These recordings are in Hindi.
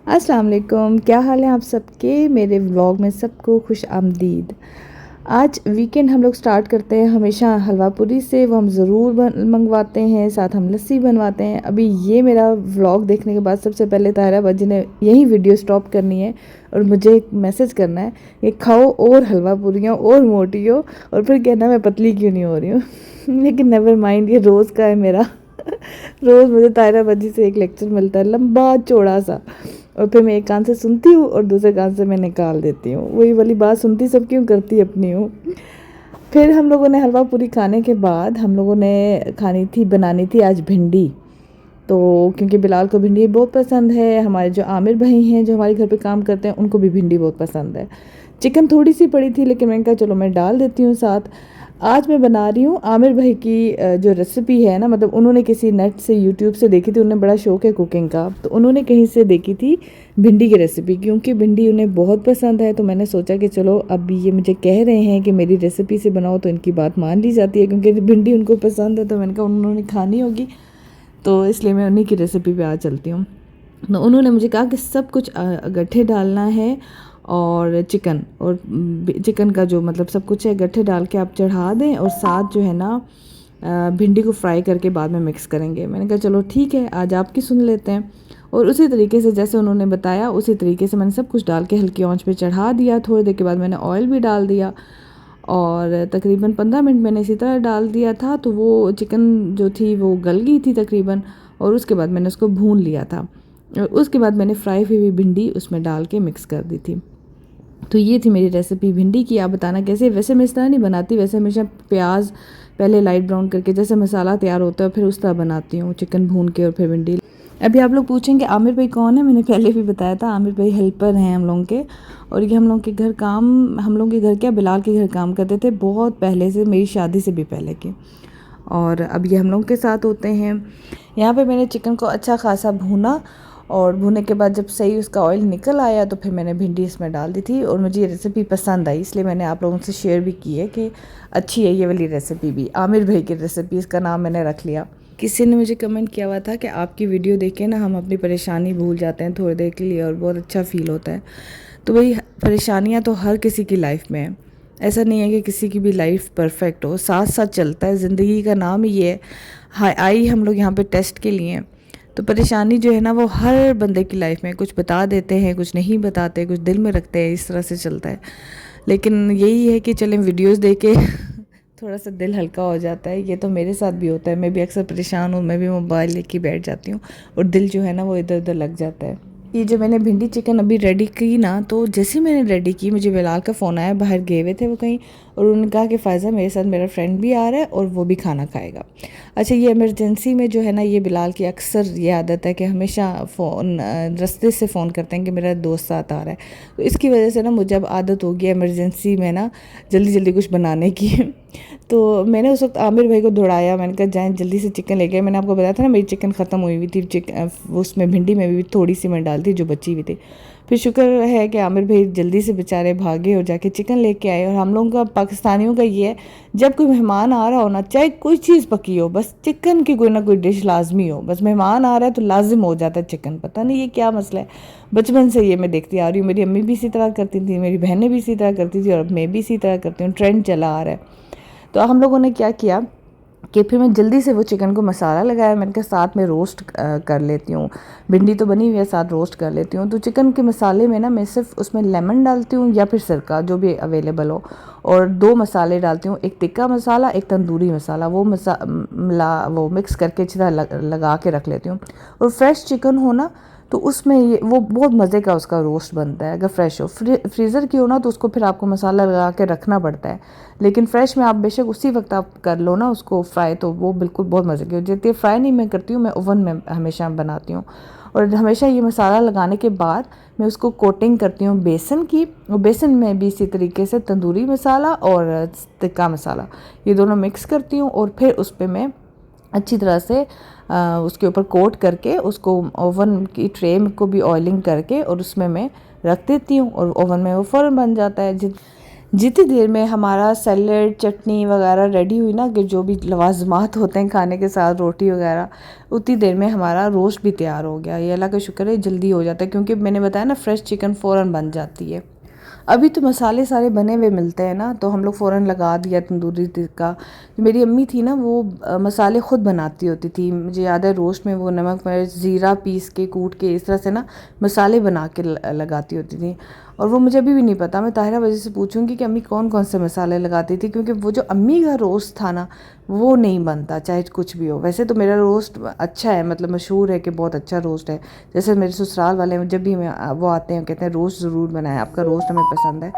अस्सलाम वालेकुम, क्या हाल है आप सबके। मेरे व्लॉग में सबको खुश आमदीद। आज वीकेंड हम लोग स्टार्ट करते हैं हमेशा हलवा पूरी से, वो हम ज़रूर मंगवाते हैं, साथ हम लस्सी बनवाते हैं। अभी ये मेरा व्लॉग देखने के बाद सबसे पहले ताहिरा बाजी ने यही वीडियो स्टॉप करनी है और मुझे एक मैसेज करना है कि खाओ और हलवा पूरियाँ और मोटी हो, और फिर कहना मैं पतली क्यों नहीं हो रही हूँ। लेकिन नेवर माइंड, ये रोज़ का है मेरा। रोज़ मुझे ताहिरा बाजी से एक लेक्चर मिलता है लंबा चौड़ा सा, और फिर मैं एक कान से सुनती हूँ और दूसरे कान से मैं निकाल देती हूँ। वही वाली बात, सुनती सब क्यों करती अपनी हूँ। फिर हम लोगों ने हलवा पूरी खाने के बाद हम लोगों ने बनानी थी आज भिंडी। तो क्योंकि बिलाल को भिंडी बहुत पसंद है, हमारे जो आमिर भाई हैं जो हमारे घर पे काम करते हैं उनको भी भिंडी बहुत पसंद है। चिकन थोड़ी सी पड़ी थी लेकिन मैंने कहा चलो मैं डाल देती हूँ साथ। आज मैं बना रही हूँ आमिर भाई की जो रेसिपी है ना, मतलब उन्होंने किसी नेट से यूट्यूब से देखी थी, उन्हें बड़ा शौक है कुकिंग का, तो उन्होंने कहीं से देखी थी भिंडी की रेसिपी। क्योंकि भिंडी उन्हें बहुत पसंद है तो मैंने सोचा कि चलो अब ये मुझे कह रहे हैं कि मेरी रेसिपी से बनाओ तो इनकी बात मान ली जाती है, क्योंकि भिंडी उनको पसंद है तो मैंने कहा उन्होंने खानी होगी, तो इसलिए मैं उन्हीं की रेसिपी पे आ चलती हूँ। तो उन्होंने मुझे कहा कि सब कुछ गट्ठे डालना है, और चिकन का जो मतलब सब कुछ है गट्ठे डाल के आप चढ़ा दें, और साथ जो है ना भिंडी को फ्राई करके बाद में मिक्स करेंगे। मैंने कहा चलो ठीक है, आज आपकी सुन लेते हैं। और उसी तरीके से जैसे उन्होंने बताया उसी तरीके से मैंने सब कुछ डाल के हल्की आंच पे चढ़ा दिया। थोड़ी देर के बाद मैंने ऑयल भी डाल दिया, और तकरीबन 15 मिनट मैंने इसी तरह डाल दिया था, तो वो चिकन जो थी वो गल गई थी तकरीबन। और उसके बाद मैंने उसको भून लिया था, और उसके बाद मैंने फ्राई हुई भिंडी उसमें डाल के मिक्स कर दी थी। तो ये थी मेरी रेसिपी भिंडी की। आप बताना कैसे। वैसे मैं इस तरह नहीं बनाती, वैसे हमेशा प्याज पहले लाइट ब्राउन करके जैसे मसाला तैयार होता है फिर उस तरह बनाती हूँ, चिकन भून के और फिर भिंडी। अभी आप लोग पूछेंगे आमिर भाई कौन है, मैंने पहले भी बताया था आमिर भाई हेल्पर हैं हम लोगों के, और ये हम लोगों के घर काम, हम लोगों के घर क्या बिलाल के घर काम करते थे बहुत पहले से, मेरी शादी से भी पहले के, और अब ये हम लोगों के साथ होते हैं। यहाँ पे मैंने चिकन को अच्छा खासा भूना, और भूने के बाद जब सही उसका ऑयल निकल आया तो फिर मैंने भिंडी इसमें डाल दी थी, और मुझे ये रेसिपी पसंद आई इसलिए मैंने आप लोगों से शेयर भी की है कि अच्छी है ये वाली रेसिपी भी। आमिर भाई की रेसिपी, इसका नाम मैंने रख लिया। किसी ने मुझे कमेंट किया हुआ था कि आपकी वीडियो देख के ना हम अपनी परेशानी भूल जाते हैं थोड़ी देर के लिए और बहुत अच्छा फ़ील होता है। तो वही परेशानियाँ तो हर किसी की लाइफ में है, ऐसा नहीं है कि किसी की भी लाइफ परफेक्ट हो, साथ साथ चलता है। ज़िंदगी का नाम ही ये है। हाय आई हम लोग यहाँ पे टेस्ट के लिए हैं, तो परेशानी जो है ना वो हर बंदे की लाइफ में, कुछ बता देते हैं कुछ नहीं बताते, कुछ दिल में रखते हैं, इस तरह से चलता है। लेकिन यही है कि चलें वीडियोस देखे थोड़ा सा दिल हल्का हो जाता है। ये तो मेरे साथ भी होता है, मैं भी अक्सर परेशान हूँ, मैं भी मोबाइल लेके बैठ जाती हूँ और दिल जो है ना वो इधर उधर लग जाता है। ये जो मैंने भिंडी चिकन अभी रेडी की ना, तो जैसे ही मैंने रेडी की मुझे बिलाल का फ़ोन आया, बाहर गए हुए थे वो कहीं, और उन्होंने कहा कि फ़ायज़ा मेरे साथ मेरा फ्रेंड भी आ रहा है और वो भी खाना खाएगा। अच्छा, ये इमरजेंसी में जो है ना, ये बिलाल की अक्सर ये आदत है कि हमेशा फ़ोन रास्ते से फ़ोन करते हैं कि मेरा दोस्त साथ आ रहा है। तो इसकी वजह से ना मुझे अब आदत हो गई इमरजेंसी में ना जल्दी जल्दी कुछ बनाने की। तो मैंने उस वक्त आमिर भाई को दौड़ाया, मैंने कहा जाएँ जल्दी से चिकन लेके। मैंने आपको बताया था ना मेरी चिकन ख़त्म हुई हुई थी, उसमें भिंडी में भी थोड़ी सी मैं डाली थी जो बची हुई थी। फिर शुक्र है कि आमिर भाई जल्दी से बेचारे भागे और जाके चिकन लेके आए। और हम लोगों का, पाकिस्तानियों का ये है, जब कोई मेहमान आ रहा हो ना, चाहे कोई चीज़ पकी हो, बस चिकन की कोई ना कोई डिश लाजमी हो। बस मेहमान आ रहा है तो लाजिम हो जाता है चिकन, पता नहीं ये क्या मसला है। बचपन से ये मैं देखती आ रही हूँ, मेरी अम्मी भी इसी तरह करती थी, मेरी बहनें भी इसी तरह करती थी, और अब मैं भी इसी तरह करती हूँ, ट्रेंड चला आ रहा है। तो हम लोगों ने क्या किया कि फिर मैं जल्दी से वो चिकन को मसाला लगाया, मैंने कहा साथ में रोस्ट कर लेती हूँ, भिंडी तो बनी हुई है साथ रोस्ट कर लेती हूँ। तो चिकन के मसाले में ना मैं सिर्फ उसमें लेमन डालती हूँ या फिर सिरका, जो भी अवेलेबल हो, और 2 मसाले डालती हूँ, एक टिक्का मसाला, एक तंदूरी मसाला। वो मिक्स करके अच्छी तरह लगा के रख लेती हूँ। और फ्रेश चिकन हो ना तो उसमें ये वो बहुत मज़े का उसका रोस्ट बनता है। अगर फ्रेश हो, फ्रीज़र की हो ना तो उसको फिर आपको मसाला लगा के रखना पड़ता है, लेकिन फ्रेश में आप बेशक उसी वक्त आप कर लो ना उसको फ्राई, तो वो बिल्कुल बहुत मज़े की हो जाती है। फ्राई नहीं मैं करती हूँ, मैं ओवन में हमेशा बनाती हूँ। और हमेशा ये मसाला लगाने के बाद मैं उसको कोटिंग करती हूँ बेसन की, और बेसन में भी इसी तरीके से तंदूरी मसाला और टिक्का मसाला ये दोनों मिक्स करती हूँ। और फिर उस पर मैं अच्छी तरह से उसके ऊपर कोट करके उसको ओवन की ट्रे को भी ऑयलिंग करके और उसमें मैं रख देती हूँ, और ओवन में वो फ़ौरन बन जाता है। जितनी देर में हमारा सैलड चटनी वगैरह रेडी हुई ना, कि जो भी लवाजमात होते हैं खाने के साथ रोटी वगैरह, उतनी देर में हमारा रोस्ट भी तैयार हो गया। ये अल्लाह का शुक्र है, जल्दी हो जाता है, क्योंकि मैंने बताया ना फ्रेश चिकन फ़ौरन बन जाती है। अभी तो मसाले सारे बने हुए मिलते हैं ना, तो हम लोग फ़ौरन लगा दिया तंदूरी टिक्का। मेरी अम्मी थी ना, वो मसाले ख़ुद बनाती होती थी। मुझे याद है रोस्ट में वो नमक मिर्च ज़ीरा पीस के कूट के इस तरह से ना मसाले बना के लगाती होती थी। और वो मुझे अभी भी नहीं पता, मैं ताहिरा वजह से पूछूंगी कि अम्मी कौन कौन से मसाले लगाती थी, क्योंकि वो जो अम्मी का रोस्ट था ना, वो नहीं बनता चाहे कुछ भी हो। वैसे तो मेरा रोस्ट अच्छा है, मतलब मशहूर है कि बहुत अच्छा रोस्ट है। जैसे मेरे ससुराल वाले जब भी वो आते हैं कहते हैं रोस्ट ज़रूर बनाएं, आपका रोस्ट हमें पसंद है।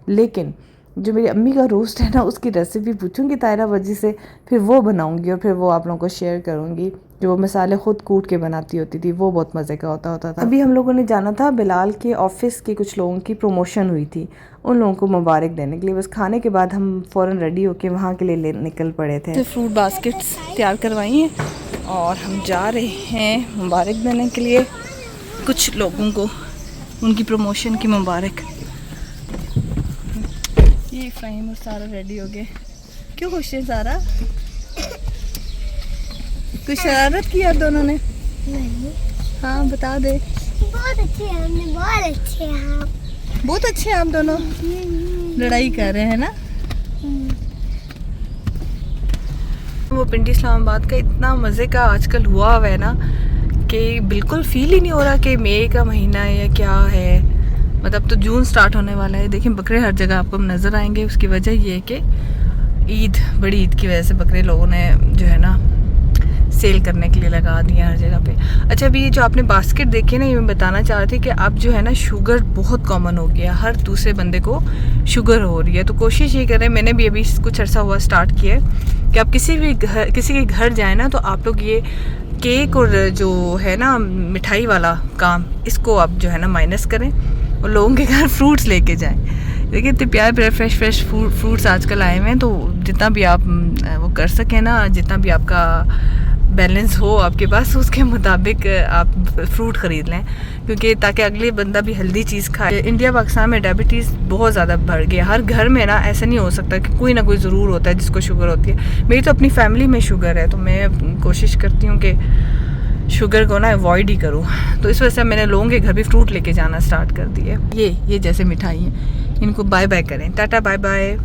लेकिन जो मेरी अम्मी का रोस्ट है ना, उसकी रेसिपी पूछूंगी तायरा वजी से, फिर वो बनाऊंगी और फिर वो आप लोगों को शेयर करूंगी। जो वो मसाले ख़ुद कूट के बनाती होती थी, वो बहुत मज़े का होता था। अभी हम लोगों ने जाना था, बिलाल के ऑफिस के कुछ लोगों की प्रमोशन हुई थी, उन लोगों को मुबारक देने के लिए। बस खाने के बाद हम फ़ौरन रेडी होके वहाँ के लिए निकल पड़े थे। फ्रूट बास्केट्स तैयार करवाई हैं और हम जा रहे हैं मुबारक देने के लिए कुछ लोगों को, उनकी प्रमोशन की मुबारक। ये इफ्राहिम और सारा रेडी हो गए। क्यों खुश है सारा? कुछ शरारत किया दोनों ने? नहीं। हाँ बता दे। बहुत अच्छे हैं, हमने बहुत अच्छे हैं आप। बहुत अच्छे हैं आप दोनों। लड़ाई कर रहे हैं ना? वो पिंडी इस्लामाबाद का इतना मज़े का आजकल हुआ हुआ है ना, कि बिल्कुल फील ही नहीं हो रहा कि मई का महीना है या क्या है। मतलब तो जून स्टार्ट होने वाला है। देखिए बकरे हर जगह आपको नज़र आएंगे। उसकी वजह ये है कि ईद, बड़ी ईद की वजह से बकरे लोगों ने जो है ना सेल करने के लिए लगा दिया हर जगह पे। अच्छा अभी ये जो आपने बास्केट देखी ना, ये मैं बताना चाह रही थी कि अब जो है ना शुगर बहुत कॉमन हो गया, हर दूसरे बंदे को शुगर हो रही है। तो कोशिश ये करें, मैंने भी अभी कुछ अर्सा हुआ स्टार्ट किया है कि आप किसी के घर जाए ना, तो आप लोग ये केक और जो है ना मिठाई वाला काम, इसको आप जो है ना माइनस करें और लोगों के घर फ्रूट्स लेके जाएं। देखिए इतने प्यारे फ्रेश फ्रूट्स आजकल आए हुए हैं, तो जितना भी आप वो कर सकें ना, जितना भी आपका बैलेंस हो आपके पास, उसके मुताबिक आप फ्रूट ख़रीद लें, क्योंकि ताकि अगले बंदा भी हेल्दी चीज़ खाए। इंडिया पाकिस्तान में डायबिटीज़ बहुत ज़्यादा बढ़ गया। हर घर में ना ऐसा नहीं हो सकता कि कोई ना कोई ज़रूर होता है जिसको शुगर होती है। मेरी तो अपनी फैमिली में शुगर है, तो मैं कोशिश करती हूँ कि शुगर को ना अवॉइड ही करूँ। तो इस वजह से मैंने लोगों के घर भी फ्रूट लेके जाना स्टार्ट कर दिया। ये जैसे मिठाई हैं, इनको बाय बाय करें, टाटा बाय बाय।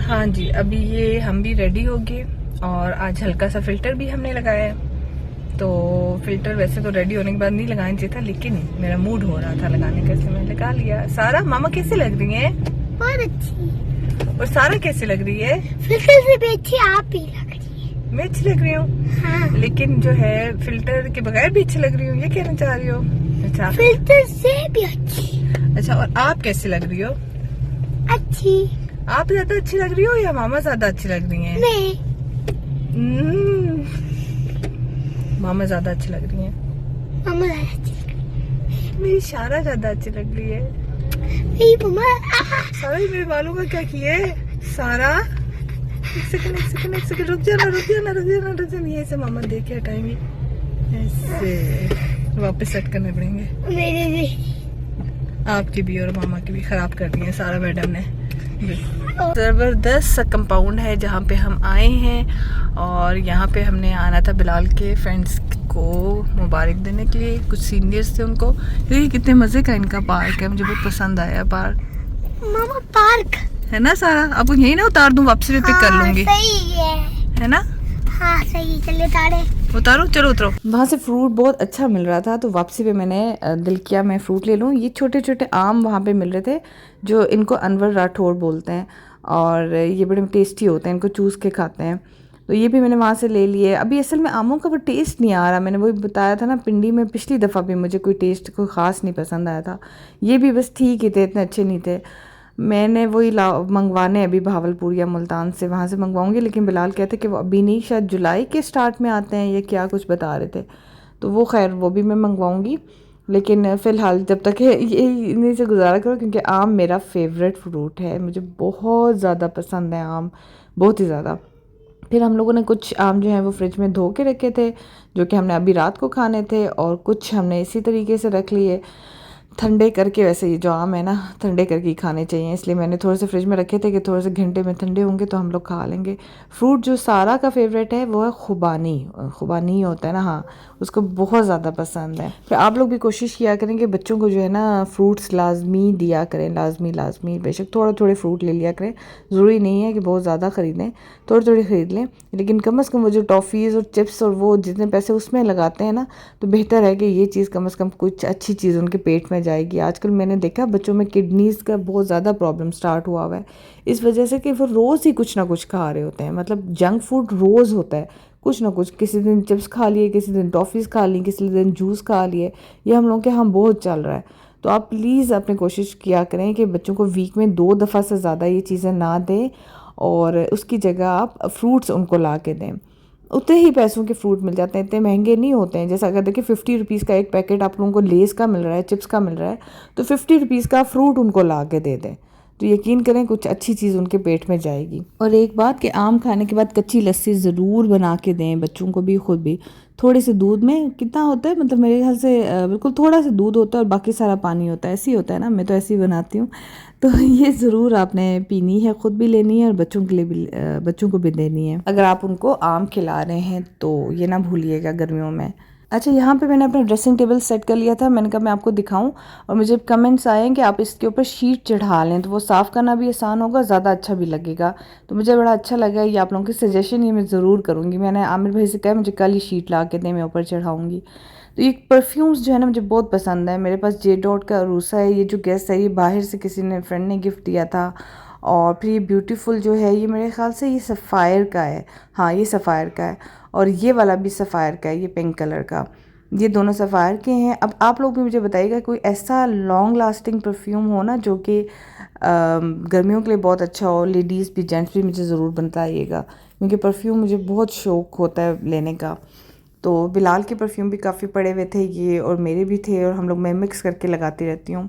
हाँ जी, अभी ये हम भी रेडी हो गए और आज हल्का सा फ़िल्टर भी हमने लगाया है। तो फ़िल्टर वैसे तो रेडी होने के बाद नहीं लगाना चाहिए था, लेकिन मेरा मूड हो रहा था लगाने का, इसलिए मैंने लगा लिया। सारा मामा कैसी लग रही है? बहुत अच्छी। और सारा कैसी लग रही है? फिल्टर से भी अच्छी आप ही लग रही है। मैं अच्छी लग रही हूँ? हाँ। लेकिन जो है फ़िल्टर के बगैर भी अच्छी लग रही हूँ, ये कहना चाह रही हो? अच्छा, फिल्टर से भी अच्छी। अच्छा, और आप कैसी लग रही हो? अच्छी। आप ज्यादा अच्छी लग रही हो या मामा ज्यादा अच्छी लग रही हैं? नहीं, मामा ज्यादा अच्छी लग रही हैं। मामा ज्यादा अच्छी लग रही है। मेरी सारा ज्यादा अच्छी लग रही है। नहीं मामा। सारा ही मेरे बालों का क्या किया है? सारा एक सेकंड रुक जाना। ये ऐसे मामा देख के हटाएंगे, ऐसे वापस सेट करने पड़ेंगे। मेरे भी। आपकी भी और मामा की भी खराब कर दी है सारा मैडम ने। ज़बरदस्त सा कंपाउंड है जहाँ पे हम आए हैं, और यहाँ पे हमने आना था बिलाल के फ्रेंड्स को मुबारक देने के लिए। कुछ सीनियर्स थे उनको। देखिए कितने मज़े का इनका पार्क है, मुझे बहुत पसंद आया पार्क। मामा पार्क है ना सारा? आपको यही ना उतार दूँ, वापसी पे पिक कर लूँगी। सही है ना? हाँ सही। चलिए उतारो, चलो उतरो। वहाँ से फ्रूट बहुत अच्छा मिल रहा था, तो वापसी पे मैंने दिल किया मैं फ़्रूट ले लूँ। ये छोटे छोटे आम वहाँ पे मिल रहे थे, जो इनको अनवर राठौड़ बोलते हैं, और ये बड़े टेस्टी होते हैं, इनको चूस के खाते हैं। तो ये भी मैंने वहाँ से ले लिए। अभी असल में आमों का वो टेस्ट नहीं आ रहा। मैंने वही बताया था ना, पिंडी में पिछली दफ़ा भी मुझे कोई टेस्ट कोई ख़ास नहीं पसंद आया था। ये भी बस ठीक ही थे, इतने अच्छे नहीं थे। मैंने वही मंगवाने अभी भावलपुर या मुल्तान से, वहाँ से मंगवाऊंगी। लेकिन बिलाल कहते कि वो अभी नहीं, शायद जुलाई के स्टार्ट में आते हैं या क्या कुछ बता रहे थे। तो वो खैर वो भी मैं मंगवाऊंगी, लेकिन फ़िलहाल जब तक है ये इन्हीं से गुजारा करो, क्योंकि आम मेरा फेवरेट फ्रूट है। मुझे बहुत ज़्यादा पसंद है आम, बहुत ही ज़्यादा। फिर हम लोगों ने कुछ आम जो हैं वो फ्रिज में धो के रखे थे, जो कि हमने अभी रात को खाने थे, और कुछ हमने इसी तरीके से रख लिए ठंडे करके, वैसे ये जो आम है ना ठंडे करके ही खाने चाहिए, इसलिए मैंने थोड़े से फ्रिज में रखे थे कि थोड़े से घंटे में ठंडे होंगे तो हम लोग खा लेंगे। फ्रूट जो सारा का फेवरेट है वो है खुबानी। खुबानी होता है ना, हाँ, उसको बहुत ज़्यादा पसंद है। फिर आप लोग भी कोशिश किया करें कि बच्चों को जो है ना फ्रूट्स लाजमी दिया करें, लाजमी बेशक थोड़े थोड़े फ्रूट ले लिया करें, ज़रूरी नहीं है कि बहुत ज़्यादा ख़रीदें, थोड़े थोड़े ख़रीद लें, लेकिन कम से कम वो जो टॉफ़ीज़ और चिप्स और वो जितने पैसे उसमें लगाते हैं ना, तो बेहतर है कि ये चीज़ कम से कम कुछ अच्छी चीज़ उनके पेट में जाएगी। आजकल मैंने देखा बच्चों में किडनीज़ का बहुत ज़्यादा प्रॉब्लम स्टार्ट हुआ है, इस वजह से कि वो रोज़ ही कुछ ना कुछ खा रहे होते हैं। मतलब जंक फूड रोज़ होता है, कुछ ना कुछ, किसी दिन चिप्स खा लिए, किसी दिन टॉफ़ीज़ खा ली, किसी दिन जूस खा लिए, ये हम लोगों के यहाँ बहुत चल रहा है। तो आप प्लीज़ अपनी कोशिश किया करें कि बच्चों को वीक में 2 दफ़ा से ज़्यादा ये चीज़ें ना दें, और उसकी जगह आप फ्रूट्स उनको ला के दें। उतने ही पैसों के फ्रूट मिल जाते हैं, इतने महंगे नहीं होते हैं। जैसे अगर देखिए 50 रुपीज़ का एक पैकेट आप लोगों को लेस का मिल रहा है, चिप्स का मिल रहा है, तो 50 रुपीज़ का फ्रूट उनको ला के दे दें, तो यकीन करें कुछ अच्छी चीज़ उनके पेट में जाएगी। और एक बात कि आम खाने के बाद कच्ची लस्सी ज़रूर बना के दें बच्चों को भी, खुद भी। थोड़े से दूध में कितना होता है, मतलब मेरे ख्याल से बिल्कुल थोड़ा सा दूध होता है और बाकी सारा पानी होता है, ऐसे ही होता है ना, मैं तो ऐसे ही बनाती हूँ। तो ये ज़रूर आपने पीनी है, ख़ुद भी लेनी है और बच्चों के लिए भी, बच्चों को भी देनी है। अगर आप उनको आम खिला रहे हैं तो ये ना भूलिएगा गर्मियों में। अच्छा, यहाँ पे मैंने अपना ड्रेसिंग टेबल सेट कर लिया था, मैंने कहा मैं आपको दिखाऊं, और मुझे कमेंट्स आए कि आप इसके ऊपर शीट चढ़ा लें तो वो साफ़ करना भी आसान होगा, ज़्यादा अच्छा भी लगेगा। तो मुझे बड़ा अच्छा लगा ये आप लोगों की सजेशन, ये मैं ज़रूर करूँगी। मैंने आमिर भाई से कहा मुझे कल ही शीट ला के दें, मैं ऊपर चढ़ाऊँगी। तो ये परफ्यूम्स जो है ना मुझे बहुत पसंद है। मेरे पास जे डॉट का अरूसा है, ये जो गेस्ट है ये बाहर से किसी ने फ्रेंड ने गिफ्ट दिया था। और फिर ये ब्यूटीफुल जो है ये मेरे ख्याल से ये सफ़ायर का है, हाँ ये सफ़ायर का है, और ये वाला भी सफ़ायर का है, ये पिंक कलर का, ये दोनों सफ़ायर के हैं। अब आप लोग भी मुझे बताइएगा कोई ऐसा लॉन्ग लास्टिंग परफ्यूम हो ना जो कि गर्मियों के लिए बहुत अच्छा हो, लेडीज़ भी जेंट्स भी, मुझे ज़रूर बताइएगा, क्योंकि परफ्यूम मुझे बहुत शौक़ होता है लेने का। तो बिलाल के परफ्यूम भी काफ़ी पड़े हुए थे ये, और मेरे भी थे, और हम लोग मैं मिक्स करके लगाती रहती हूँ।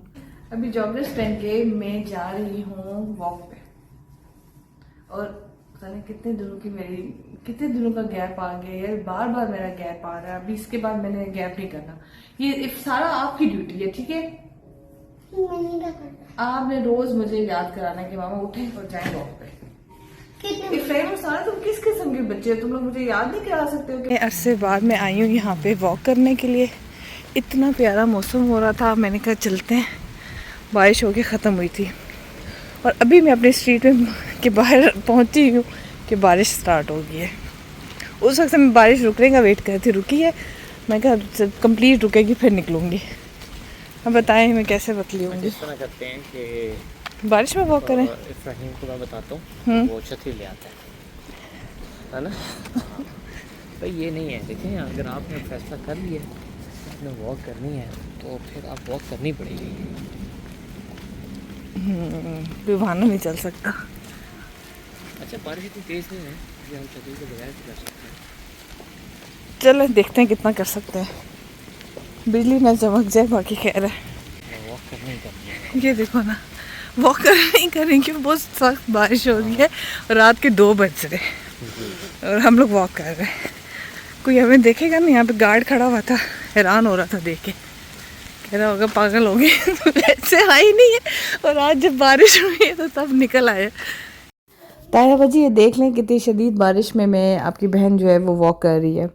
अभी जॉगर्स पहन के मैं जा रही हूँ वॉक पे, और पता नहीं कितने दिनों का गैप आ गया है, बार बार मेरा गैप आ रहा है। अभी इसके बाद मैंने गैप नहीं करना, ये सारा आपकी ड्यूटी है, ठीक है? आपने रोज मुझे याद कराना कि मामा उठे और जाए वॉक पे। तुम किस किस्म के बच्चे हो, तुम लोग मुझे याद नहीं करा सकते हो? अरसे बाद मैं आई हूँ यहाँ पे वॉक करने के लिए, इतना प्यारा मौसम हो रहा था, मैंने कहा चलते हैं। बारिश होके ख़त्म हुई थी, और अभी मैं अपनी स्ट्रीट में के बाहर पहुँची हूँ कि बारिश स्टार्ट हो गई है। उस वक्त मैं बारिश रुकने का वेट कर रही थी, रुकी है, मैं कहा कंप्लीट रुकेगी फिर निकलूँगी। अब बताएं मैं कैसे बतली हूँगी। इस तरह करते हैं कि बारिश में वॉक करें। इब्राहिम को मैं बताता हूँ, वो छतरी ले आता है ना। भाई ये नहीं है, देखें अगर आपने फैसला कर लिया आपने वॉक करनी है तो फिर आप वॉक करनी पड़ेगी। बहाना नहीं चल सकता। अच्छा, बारिश इतनी तेज़ नहीं है कि हम छतरी के बगैर कर सकते हैं। चलो देखते हैं कितना कर सकते हैं, बिजली ना चमक जाए, बाकी खैर है। वॉक करनी करनी है। ये देखो ना, वॉक नहीं करेंगे क्योंकि बहुत सख्त बारिश हो रही है, और रात के 2 बज रहे और हम लोग वॉक कर रहे हैं। कोई हमें देखेगा नहीं, यहाँ पे गार्ड खड़ा हुआ था, हैरान हो रहा था देख के, कह रहा होगा पागल हो गए। तो वैसे आई नहीं है, और आज जब बारिश हुई है तो तब निकल आए। ताहिरा बाजी, ये देख लें कितनी शदीद बारिश में मैं आपकी बहन जो है वो वॉक कर रही है।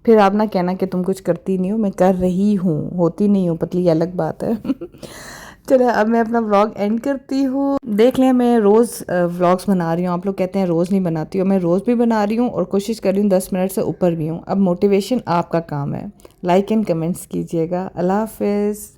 फिर आप ना कहना कि तुम कुछ करती नहीं हो, मैं कर रही हूँ, होती नहीं हूँ पतली, अलग बात है। चलो अब मैं अपना व्लॉग एंड करती हूँ। देख लें मैं रोज़ व्लॉग्स बना रही हूँ, आप लोग कहते हैं रोज़ नहीं बनाती हूँ, मैं रोज़ भी बना रही हूँ और कोशिश कर रही हूँ 10 मिनट से ऊपर भी हूँ। अब मोटिवेशन आपका काम है, लाइक एंड कमेंट्स कीजिएगा। अल्लाह हाफ़िज़।